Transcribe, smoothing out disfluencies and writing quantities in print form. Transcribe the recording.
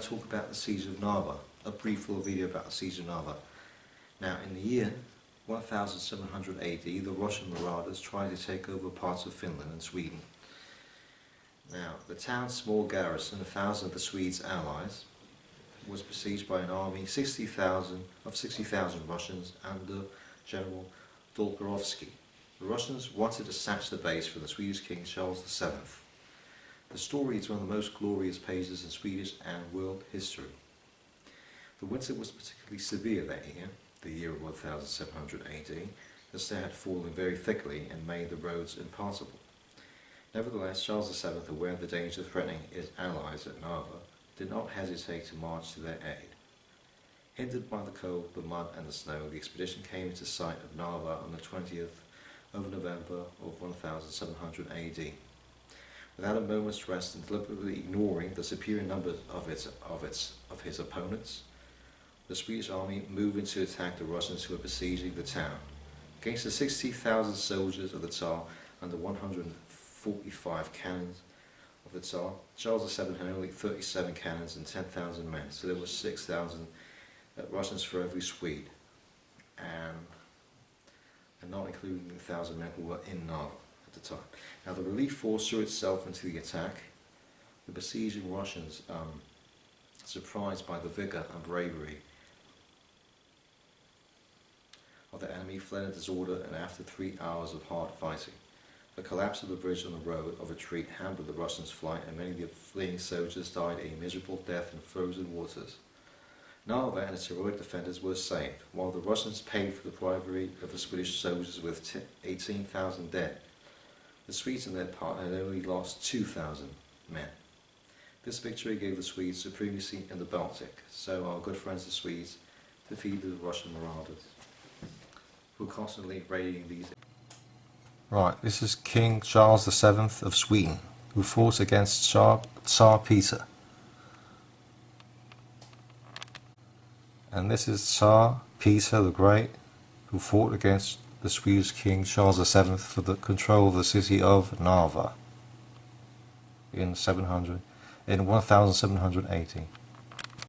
to talk about the siege of Narva, a brief little video about the siege of Narva. Now, in the year 1700 AD, the Russian marauders tried to take over parts of Finland and Sweden. Now, the town's small garrison, 1,000 of the Swedes' allies, was besieged by an army of 60,000 Russians under General Dolgorovsky. The Russians wanted to snatch the base from the Swedish king Charles XII. The story is one of the most glorious pages in Swedish and world history. The winter was particularly severe that year, the year of 1700 AD, as they had fallen very thickly and made the roads impassable. Nevertheless, Charles VII, aware of the danger threatening his allies at Narva, did not hesitate to march to their aid. Hindered by the cold, the mud and the snow, the expedition came into sight of Narva on the 20th of November of 1700 AD. Without a moment's rest and deliberately ignoring the superior numbers of his opponents, the Swedish army moved to attack the Russians who were besieging the town. Against the 60,000 soldiers of the Tsar and the 145 cannons of the Tsar, Charles VII had only 37 cannons and 10,000 men, so there were 6,000 Russians for every Swede, and not including the 1,000 men who were in Narva at the time. Now the relief force threw itself into the attack. The besieging Russians, surprised by the vigour and bravery of the enemy, fled in disorder, and after 3 hours of hard fighting, the collapse of the bridge on the road of retreat hampered the Russians' flight, and many of the fleeing soldiers died a miserable death in frozen waters. Narva and its heroic defenders were saved, while the Russians paid for the bravery of the Swedish soldiers with 18,000 dead. The Swedes, on their part, had only lost 2,000 men. This victory gave the Swedes supremacy in the Baltic, so our good friends the Swedes defeated the Russian marauders, who were constantly raiding these. Right, this is King Charles VII of Sweden, who fought against Tsar Peter. And this is Tsar Peter the Great, who fought against the Swedish King Charles VII for the control of the city of Narva in 1780.